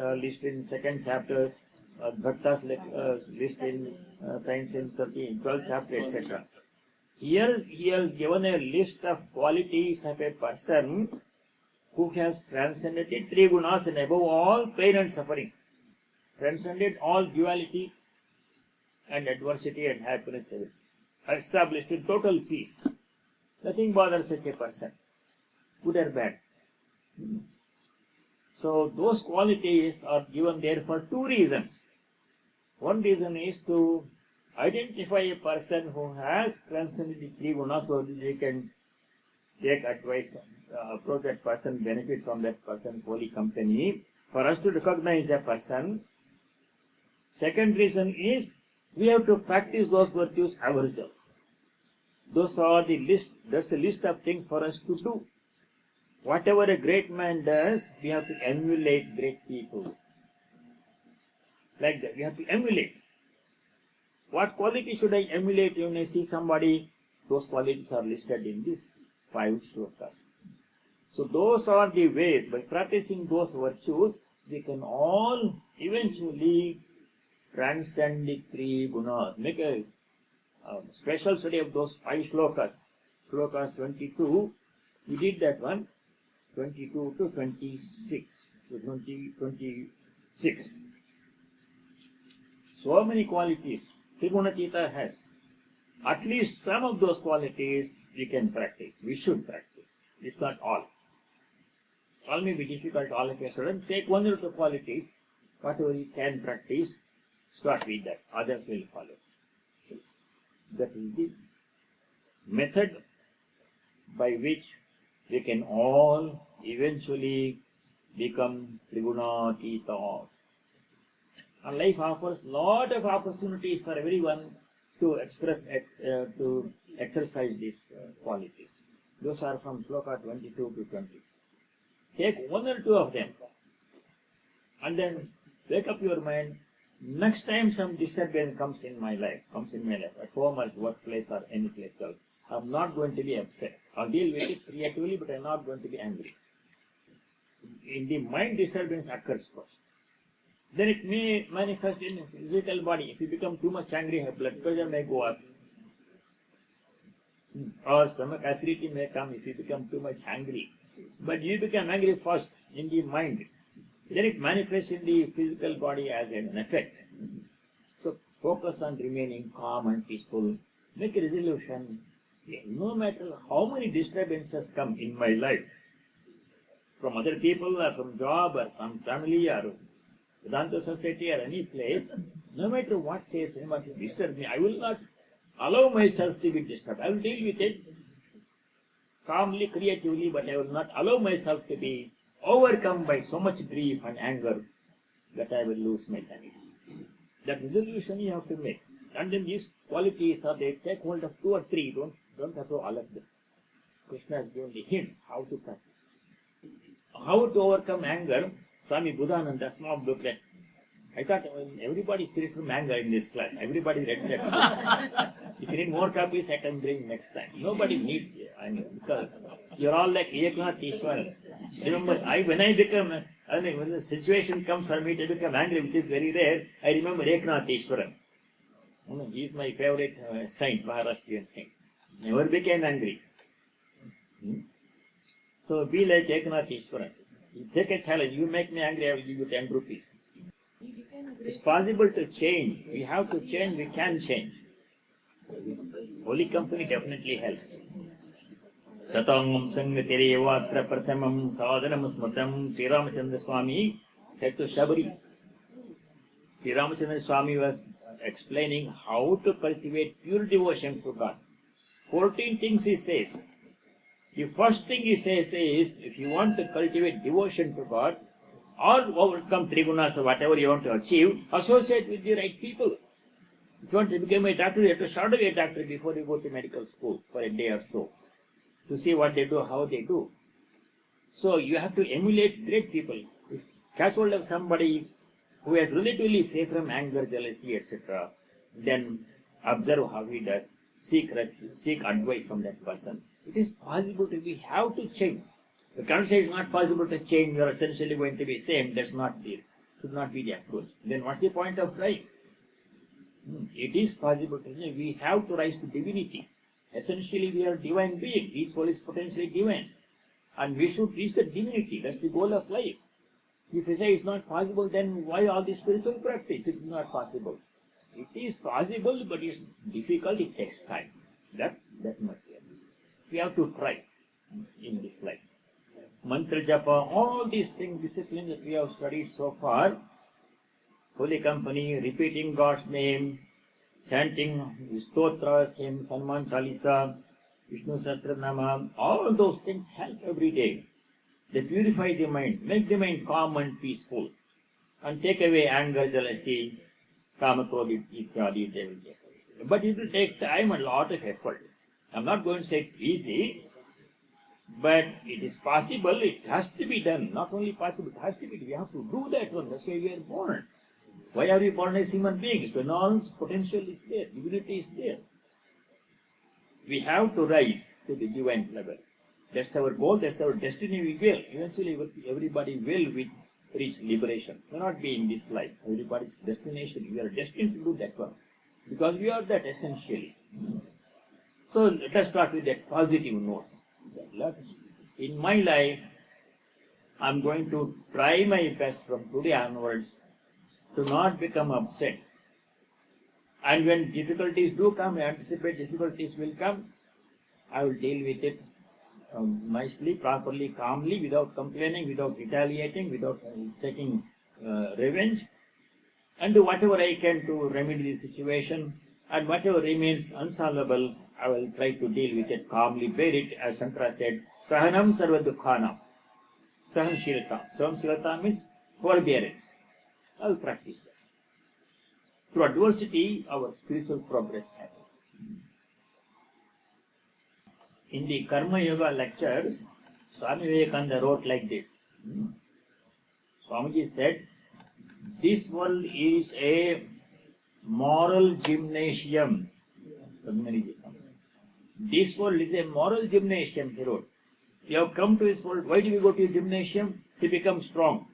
in 2nd chapter, Bhatta's list in Science in 12th chapter, etc. Here he has given a list of qualities of a person who has transcended 3 gunas and above all pain and suffering, transcended all duality and adversity and happiness, established in total peace. Nothing bothers such a person, good or bad. So those qualities are given there for 2 reasons. One reason is to identify a person who has transcended the 3 gunas so that they can take advice, approach that person, benefit from that person's holy company. For us to recognize a person. Second reason is we have to practice those virtues ourselves. Those are the list, that's a list of things for us to do. Whatever a great man does, we have to emulate great people. Like that, we have to emulate. What quality should I emulate when I see somebody? Those qualities are listed in these 5 slokas. So those are the ways. By practicing those virtues, we can all eventually transcend the 3 gunas. Make a special study of those 5 slokas. Slokas 22, we did that one. 22 to 26. So 26. So many qualities Trigunatita has. At least some of those qualities we can practice. We should practice. If not all. All may be difficult all of a sudden. Take 1 or 2 qualities. Whatever you can practice, start with that. Others will follow. That is the method by which we can all eventually become Trigunatitas. And life offers lot of opportunities for everyone to express, to exercise these qualities. Those are from Sloka 22 to 26. Take 1 or 2 of them and then wake up your mind. Next time some disturbance comes in my life, at home, at workplace or any place else, I'm not going to be upset. I'll deal with it creatively, but I'm not going to be angry. In the mind, disturbance occurs first. Then it may manifest in physical body. If you become too much angry, blood pressure may go up. Or stomach acidity may come if you become too much angry. But you become angry first in the mind. Then it manifests in the physical body as an effect. So focus on remaining calm and peaceful. Make a resolution. No matter how many disturbances come in my life, from other people or from job or from family or Vedanta society or any place, no matter what says, what disturb me, I will not allow myself to be disturbed. I will deal with it calmly, creatively, but I will not allow myself to be overcome by so much grief and anger that I will lose my sanity. That resolution you have to make. And then these qualities are they take hold of 2 or 3, don't have to all of them. Krishna has given the hints how to practice. How to overcome anger, Swami Brahmarupananda, small booklet. I thought everybody is free from anger in this class. Everybody read that book. If you need more copies, I can bring next time. Nobody needs anger because you're all like Eknath Ishwaran. Remember, when the situation comes for me to become angry, which is very rare, I remember Eknath Ishwaran. He is my favorite saint, Maharashtrian saint. Never became angry. So be like Eknath Ishwaran. You take a challenge, you make me angry, I will give you 10 rupees. It's possible to change. We have to change, we can change. Holy company definitely helps. Satangam Sangatirevatra Prathamam Sadhanam Smatam Sri Ramachandra Swami said to Shabari. Sri Ramachandra Swami was explaining how to cultivate pure devotion to God. 14 things he says. The first thing he says is, if you want to cultivate devotion to God, or overcome three gunas or whatever you want to achieve, associate with the right people. If you want to become a doctor, you have to start to be a doctor before you go to medical school for a day or so, to see what they do, how they do. So you have to emulate great people. If catch hold of somebody who is relatively free from anger, jealousy, etc., then observe how he does, seek advice from that person. It is possible to be, how to change. You can't say it's not possible to change, you are essentially going to be same. That's not the, should not be the approach. Then what's the point of trying? It is possible to change. We have to rise to divinity. Essentially we are divine being. Each soul is potentially divine. And we should reach the divinity. That's the goal of life. If you say it's not possible, then why all this spiritual practice? It is not possible. It is possible, but it's difficult, it takes time. That much. We have to try in this life. Mantra japa, all these things, disciplines that we have studied so far, holy company, repeating God's name, chanting stotras, hymns, Hanuman Chalisa, Vishnu Sahasranama, all those things help every day. They purify the mind, make the mind calm and peaceful, and take away anger, jealousy, kama, krodha, ityadi, they will take away. But it will take time and a lot of effort. I'm not going to say it's easy, but it is possible. It has to be done. Not only possible, it has to be. We have to do that one. That's why we are born. Why are we born as human beings? When all potential is there, divinity is there. We have to rise to the divine level. That's our goal. That's our destiny. We will. Eventually, everybody will reach liberation. We will not be in this life. Everybody's destination. We are destined to do that one, because we are that essentially. So let us start with that positive note. In my life, I am going to try my best from today onwards to not become upset. And when difficulties do come, I anticipate difficulties will come, I will deal with it nicely, properly, calmly, without complaining, without retaliating, without taking revenge, and do whatever I can to remedy the situation, and whatever remains unsolvable, I will try to deal with it calmly, bear it, as Shankara said, Sahanam sarva dukkhanam. Sahanshilata. Sahanshilata means forbearance. I will practice that. Through adversity, our spiritual progress happens. In the Karma Yoga lectures, Swami Vivekananda wrote like this. Swamiji said, this world is a moral gymnasium. This world is a moral gymnasium, he wrote. We have come to this world. Why do we go to a gymnasium? To become strong,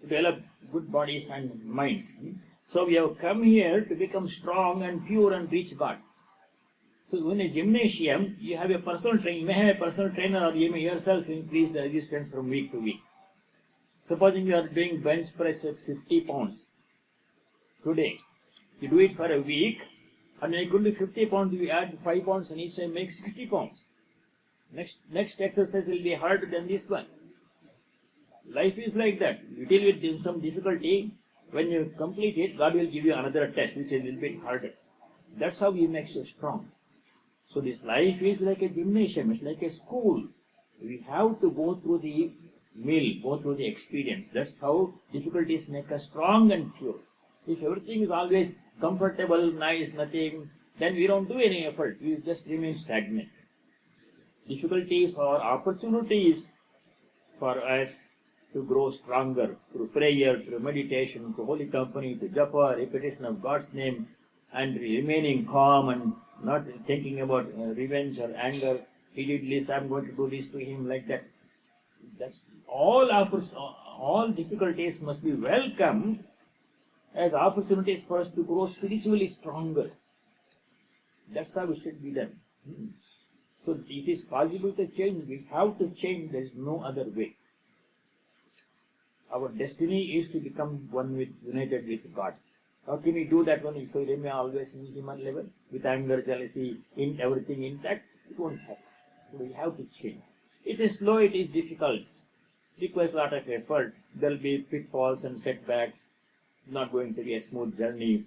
to develop good bodies and minds. So we have come here to become strong and pure and reach God. So in a gymnasium, you have a personal trainer. You may have a personal trainer, or you may yourself increase the resistance from week to week. Supposing you are doing bench press with 50 pounds today. You do it for a week, and when you could do 50 pounds, you add 5 pounds and each time make 60 pounds. Next exercise will be harder than this one. Life is like that. You deal with some difficulty. When you complete it, God will give you another test, which is a little bit harder. That's how He makes you strong. So this life is like a gymnasium. It's like a school. We have to go through the mill, go through the experience. That's how difficulties make us strong and pure. If everything is always comfortable, nice, nothing, then we don't do any effort. We just remain stagnant. Difficulties are opportunities for us to grow stronger through prayer, through meditation, through holy company, to japa, repetition of God's name, and remaining calm and not thinking about revenge or anger. He did this, I'm going to do this to him, like that. That's all difficulties must be welcomed as opportunities for us to grow spiritually stronger. That's how it should be done. So it is possible to change. We have to change. There is no other way. Our destiny is to become one with, united with God. How can we do that one if we remain always in human level, with anger, jealousy, in everything intact? It won't happen. So we have to change. It is slow, it is difficult. It requires a lot of effort. There will be pitfalls and setbacks. Not going to be a smooth journey.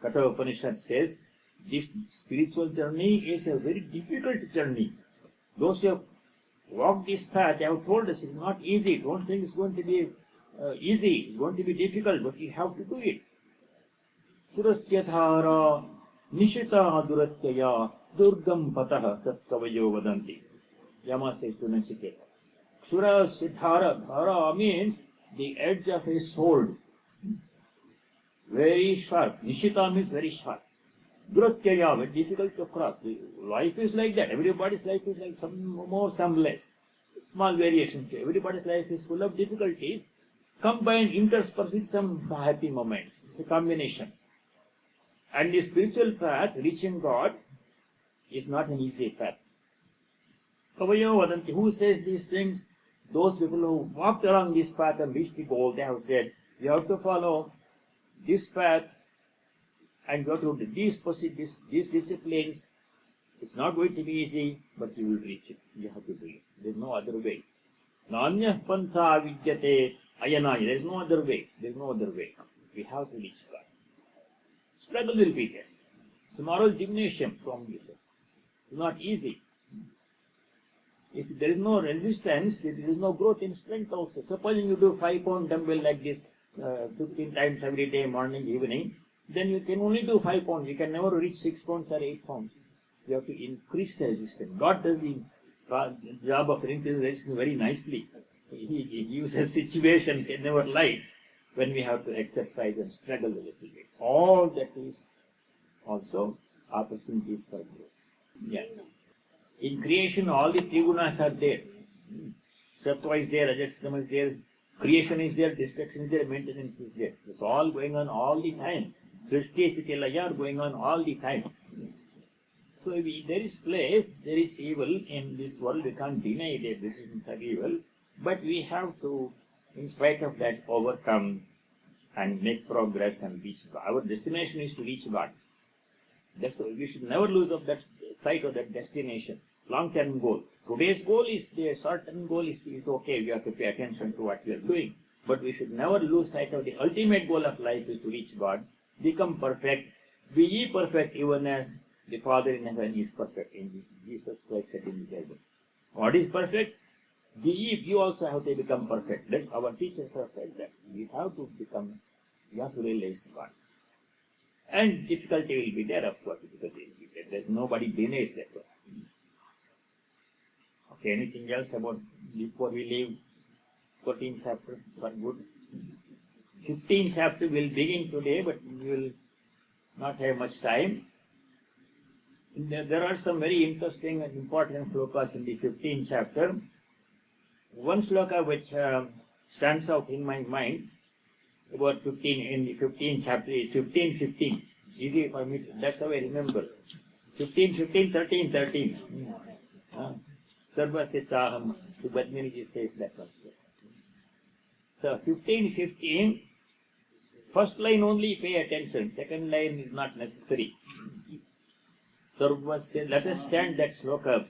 Katha Upanishad says, this spiritual journey is a very difficult journey. Those who have walked this path, they have told us it's not easy. Don't think it's going to be easy. It's going to be difficult, but you have to do it. Surasya dhara nishita duratyaya durgam patah tat kavayo vadanti. Yama says to Nachiketa. Surasya dhara means the edge of a sword. Very sharp. Nishita means very sharp. Duratyaya, very difficult to cross. Life is like that. Everybody's life is like some more, some less. Small variations. Everybody's life is full of difficulties, combined, interspersed with some happy moments. It's a combination. And the spiritual path, reaching God, is not an easy path. Kavayo vadanti, who says these things? Those people who walked along this path and reached the goal, they have said, you have to follow this path and go to these disciplines. It's not going to be easy, but you will reach it. You have to do it. There is no other way. Nanya pantha vidyate ayanaya. There is no other way. There is no other way. We have to reach God. Struggle will be there. Tomorrow gymnasium, Swami said. It's not easy. If there is no resistance, there is no growth in strength also. Supposing you do 5-pound dumbbell like this 15 times every day, morning, evening, then you can only do 5 pounds. You can never reach 6 pounds or 8 pounds. You have to increase the resistance. God does the job of increasing resistance very nicely. He uses situations in our life when we have to exercise and struggle a little bit. All that is also opportunities for growth. Yeah. In creation, all the three gunas are there. Sattva is there, Rajastama is there, creation is there, destruction is there, maintenance is there. It's all going on all the time. Srishti, Sthiti, Laya are going on all the time. So there is place, there is evil in this world. We can't deny that decisions are evil. But we have to, in spite of that, overcome and make progress and reach God. Our destination is to reach God. That's why we should never lose of that sight of that destination. Long-term goal. Today's goal is the short-term goal is okay. We have to pay attention to what we are doing. But we should never lose sight of the ultimate goal of life is to reach God, become perfect, be ye perfect even as the Father in heaven is perfect. In Jesus Christ said in the Bible. What is perfect? Be ye, you also have to become perfect. That's our teachers have said that. We have to become, we have to realize God. And difficulty will be there, of course. Difficulty will be there. Nobody denies that. Okay, anything else about before we leave 14th chapter? One good. 15th chapter will begin today, but we will not have much time. There are some very interesting and important slokas in the 15th chapter. One sloka which stands out in my mind about 15 in the 15th chapter is 15:15. Easy for me. That's how I remember. 15:15, 13:13. Sarvasya chaham. Badminiji says that one. So 15:15. First line only pay attention. Second line is not necessary. Sarvasya. Let us chant that sloka.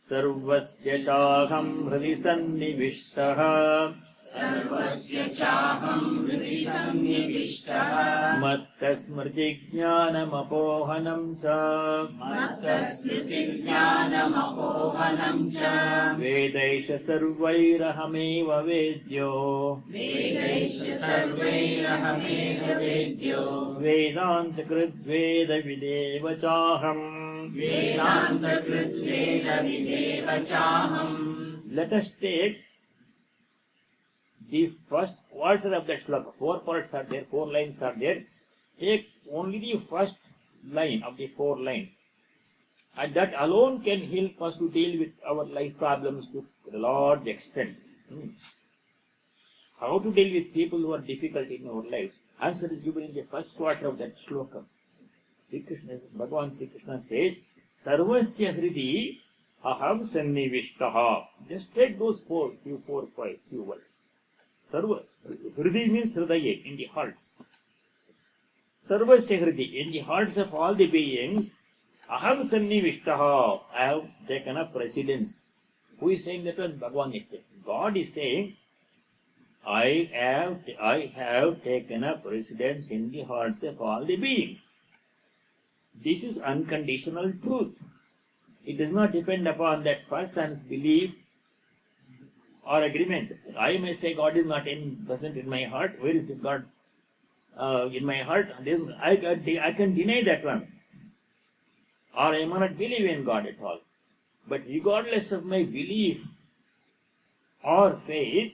Sarvasya chaham hridi sannivishtaha. Sarvasya chaham hridi sannivishtaha. Mattasmriti jnanam apohanam cha. Mattasmriti jnanam apohanam cha. Vedaisha sarvairahameva vedyo. Vedaisha sarvairahameva vedyo. Vedanta krit videva chaham. Vedanta krit videva chaham. Let us take the first quarter of that sloka. 4 parts are there, 4 lines are there. Take only the first line of the 4 lines. And that alone can help us to deal with our life problems to a large extent. How to deal with people who are difficult in our lives? Answer is given in the first quarter of that sloka. Bhagavan Sri Krishna says, Sarvasya hridi aham sannivishtaha. Just take those few words. Sarva. Hridi means hridaye, in the hearts. Sarvasya hridi, in the hearts of all the beings, aham sannivishtaha. I have taken up residence. Who is saying that one? Bhagavan is saying. God is saying, I have taken up residence in the hearts of all the beings. This is unconditional truth. It does not depend upon that person's belief or agreement. I may say God is not present in my heart. Where is the God in my heart? I can deny that one. Or I may not believe in God at all. But regardless of my belief or faith,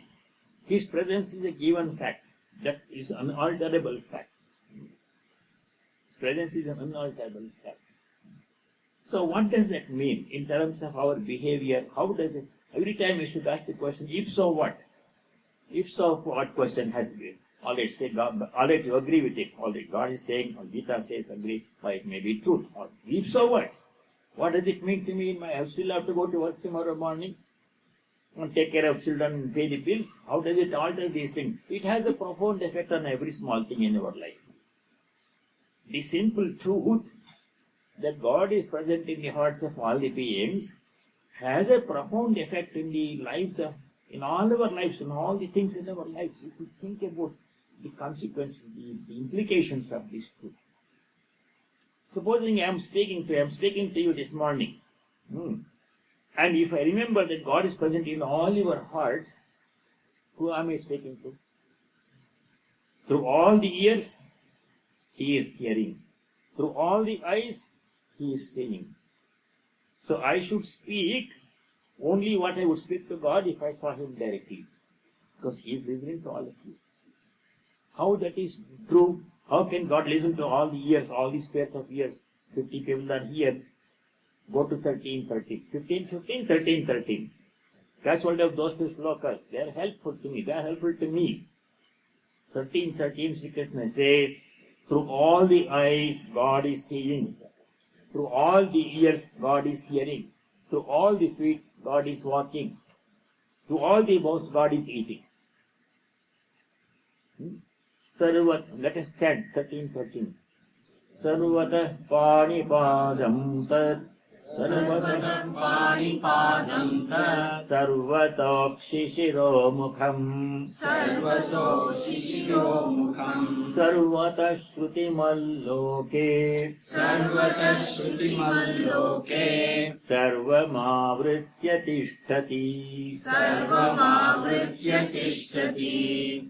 His presence is a given fact. That is an unalterable fact. His presence is an unalterable fact. So what does that mean in terms of our behavior? How does it? Every time we should ask the question, if so what? If so, what question has to be? All right, say God, all right, you agree with it. All right, God is saying, or Gita says, agree, but it may be truth. Or if so what? What does it mean to me? I still have to go to work tomorrow morning and take care of children and pay the bills. How does it alter these things? It has a profound effect on every small thing in our life. The simple truth that God is present in the hearts of all the beings has a profound effect in the lives of, in all our lives, in all the things in our lives. If you think about the consequences, the implications of this truth. Supposing I am speaking to you this morning, and if I remember that God is present in all your hearts, who am I speaking to? Through all the ears, He is hearing. Through all the eyes, He is seeing. So I should speak only what I would speak to God if I saw Him directly, because He is listening to all of you. How that is true? How can God listen to all the ears, all these pairs of ears? 50 people are here. Go to 13, 13. 15, 15, 13, 13. Catch hold of those two slokas. They are helpful to me. They are helpful to me. 13, 13, Sri Krishna says, through all the eyes, God is seeing. Through all the ears, God is hearing. Through all the feet, God is walking. Through all the mouths, God is eating. Sarvat, let us chant 13, 13. Sarvata Panipadam Tat. Sarvata Panipadam Tat. Sarvata Shishiro Mukham. Sarvato Shishiro Mukham. Sarvata Shrutimaloke. Sarvata Shrutimaloke. Sarvamavritya Tishtati. Sarvamavritya Tishtati.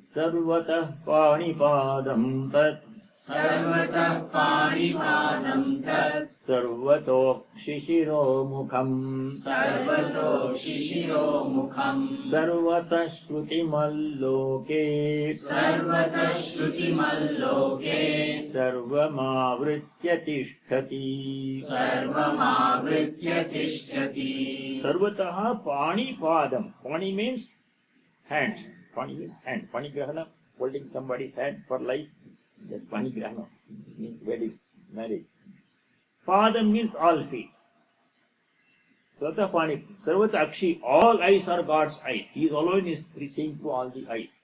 Sarvata Panipadam Tat. Sarvata Panipadam Tat. Sarvato Shishiro Mukham. Sarvato Shishiro Mukham. Sarvata Shrutimaloke. Sarvata Shrutimaloke. Sarvamavritya Tishtati. Sarvamavritya Tishtati. Sarvataha Panipadam. Pani means hands. Pani means hand. Panigrahana, holding somebody's hand for life. That's Panigrahana. Means wedding, marriage. Padam means all feet. Sarvata Pani, Sarvata Akshi, all eyes are God's eyes. He alone is reaching to all the eyes.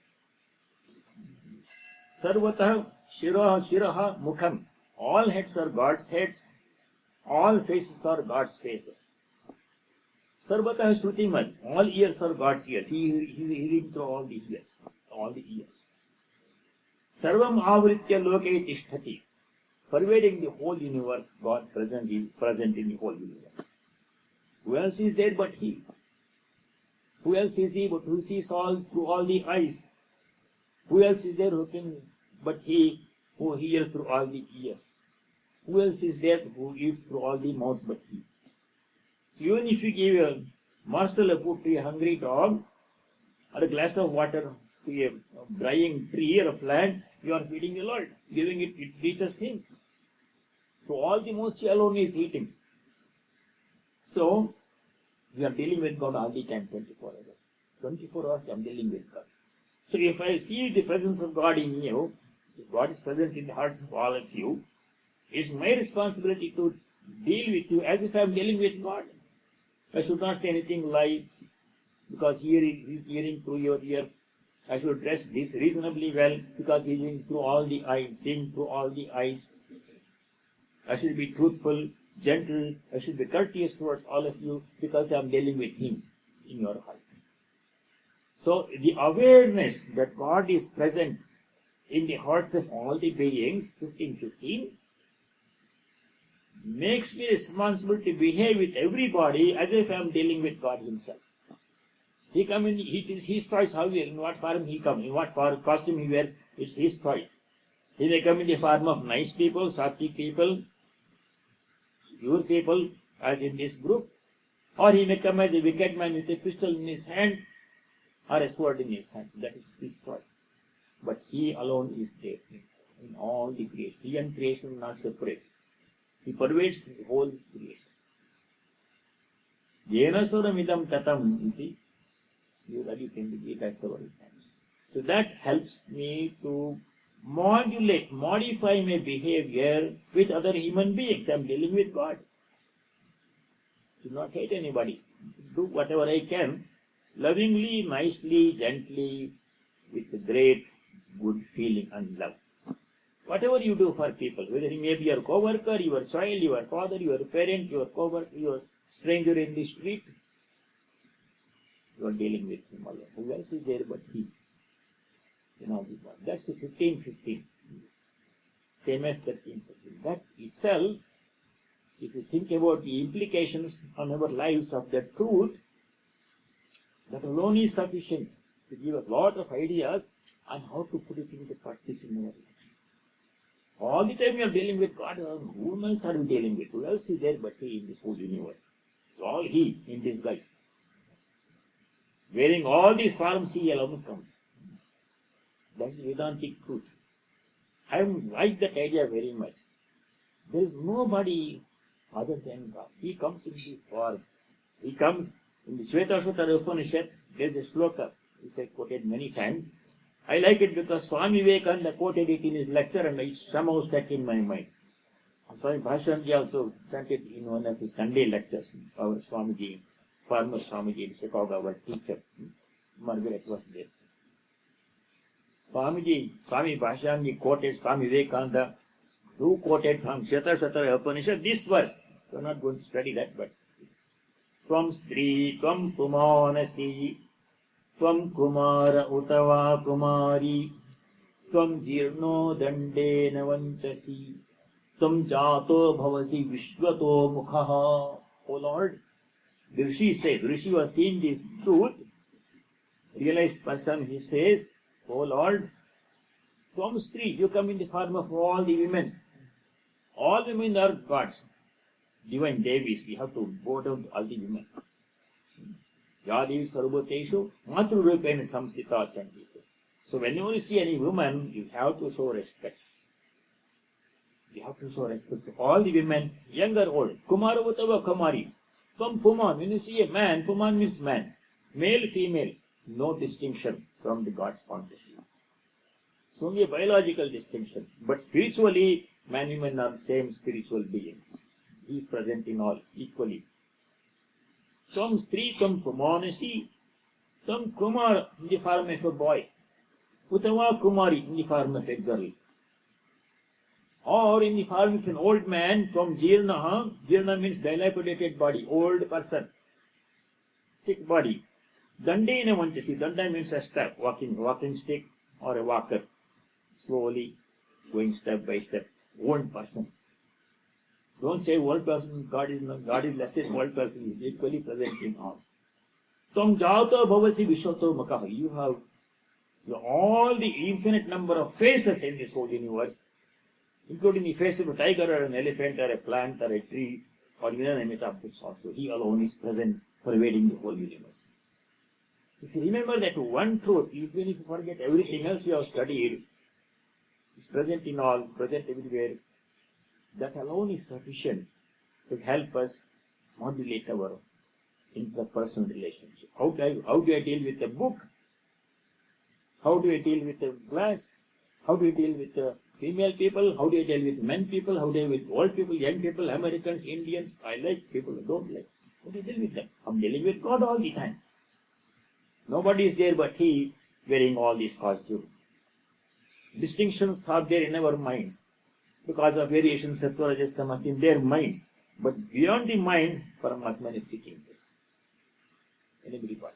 Sarvata Shiraha Mukham, all heads are God's heads. All faces are God's faces. Sarvata Shrutiman, all ears are God's ears. He is hearing through all the ears. All the ears. Sarvam Avritya Loke Tishtati, pervading the whole universe, God present is present in the whole universe. Who else is there but He? Who else is He but who sees all through all the eyes? Who else is there but He who hears through all the ears? Who else is there who eats through all the mouths but He? So even if you give a morsel of food to a hungry dog, or a glass of water to a drying tree or a plant, you are feeding the Lord, giving it, it reaches Him. So all the mouths He alone is eating. So we are dealing with God all the time, 24 hours. 24 hours I am dealing with God. So if I see the presence of God in you, if God is present in the hearts of all of you, it's my responsibility to deal with you as if I am dealing with God. I should not say anything lie, because He is hearing through your ears. I should dress this reasonably well, because He is hearing through all the eyes, seeing through all the eyes. I should be truthful, gentle. I should be courteous towards all of you, because I am dealing with Him in your heart. So the awareness that God is present in the hearts of all the beings, 15:15, makes me responsible to behave with everybody as if I am dealing with God himself. He come in, it is his choice how he, in what form he comes, in what form costume he wears, it's his choice. He may come in the form of nice people, sattvic people, pure people, as in this group, or he may come as a wicked man with a pistol in his hand or a sword in his hand. That is his choice. But he alone is there in all the creation. He and creation are not separate. He pervades the whole creation. Yenasuram idam tatam, you see, you read it in the Gita several times. So that helps me to modify my behavior with other human beings. I am dealing with God. Do not hate anybody. Do whatever I can, lovingly, nicely, gently, with great good feeling and love. Whatever you do for people, whether he may be your co-worker, your child, your father, your parent, your co-worker, your stranger in the street, you are dealing with him alone. Who else is there but he? You know, that's 15-15. Same as 13-15. That itself, if you think about the implications on our lives of the truth, that alone is sufficient to give a lot of ideas on how to put it into practice in our life. All the time you are dealing with God, whom else are you dealing with? Who else is there but he in this whole universe? It's all he in disguise. Wearing all these forms, he alone comes. That is Vedantic truth. I like that idea very much. There is nobody other than God. He comes in the form. He comes in the Shvetashvatara Upanishad. There is a sloka which I quoted many times. I like it because Swami Vivekananda quoted it in his lecture and it somehow stuck in my mind. Swami Brahmarupananda also chanted in one of his Sunday lectures. Our Swamiji, former Swamiji in Chicago, our teacher, Margaret was there. Swami Brahmarupananda quoted Swami Vivekananda, who quoted from Shvetashvatara Upanishad this verse. We are not going to study that, but Tvam Stri, Tvam Pumanasi, Tvam Kumara Utava Kumari, Tvam Jirno Dandena Vanchasi, Tvam Jato Bhavasi Vishwato Mukhaha. O Lord, the Rishi said, Rishi was seeing the truth, realized person, he says, O Lord, Tvam Stri, you come in the form of all the women. All women are gods, divine Devis. We have to bow down to all the women. Yadi Sarvoteshu Matrurupena Samstita Chantis. So whenever you see any woman, you have to show respect. You have to show respect to all the women, young or old. Kumara Vatava Kumari. From Puman, when you see a man, Puman means man. Male, female, no distinction from the God's point of view. It's only a biological distinction. But spiritually, man and women are the same spiritual beings. He is present in all equally. Tvam Stri, Tvam Pumanasi, Tvam Kumar in the form of a boy, Utava Kumari in the form of a girl, or in the form of an old man, Tvam Jirnaha, Jirna means dilapidated body, old person, sick body, Dandena Vanchasi, Danda means a staff, walking stick or a walker, slowly going step by step, old person. Don't say old person, God is less than old person, he is equally present in all. Tvam Jato Bhavasi Vishwato Makaha. You have all the infinite number of faces in this whole universe, including the face of a tiger or an elephant or a plant or a tree or even inanimate objects also. He alone is present, pervading the whole universe. If you remember that one truth, even if you forget everything else you have studied, is present in all, is present everywhere, that alone is sufficient to help us modulate our interpersonal relationship. How do I deal with a book? How do I deal with a glass? How do I deal with female people? How do I deal with men people? How do I deal with old people, young people, Americans, Indians? I like people who don't like. How do I deal with them? I'm dealing with God all the time. Nobody is there but He wearing all these costumes. Distinctions are there in our minds because of variations of Sattva, Rajas, Tamas in their minds. But beyond the mind, Paramatma is sitting there. In everybody.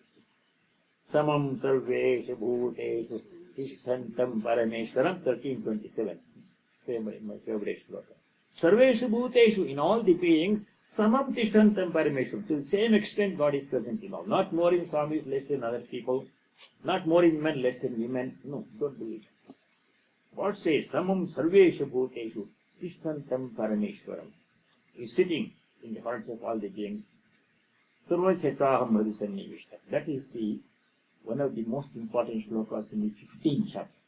Samam Sarvesha Bhuteshu Ishtantam Parameshwaram 1327. My favorite sloka. Sarveshu bhuteshu, in all the beings, samam tishtantam parameshwar. To the same extent God is present in all. Not more in Swami, less than other people. Not more in men, less than women. No, don't believe. What says samam sarveshu bhuteshu tishtantam parameshwaram. He is sitting in the hearts of all the beings. Sarvachetaham madhusannivishta. That is the one of the most important shlokas in the 15th chapter.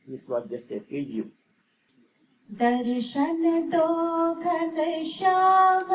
This was just a preview. दर्शन दो घन श्याम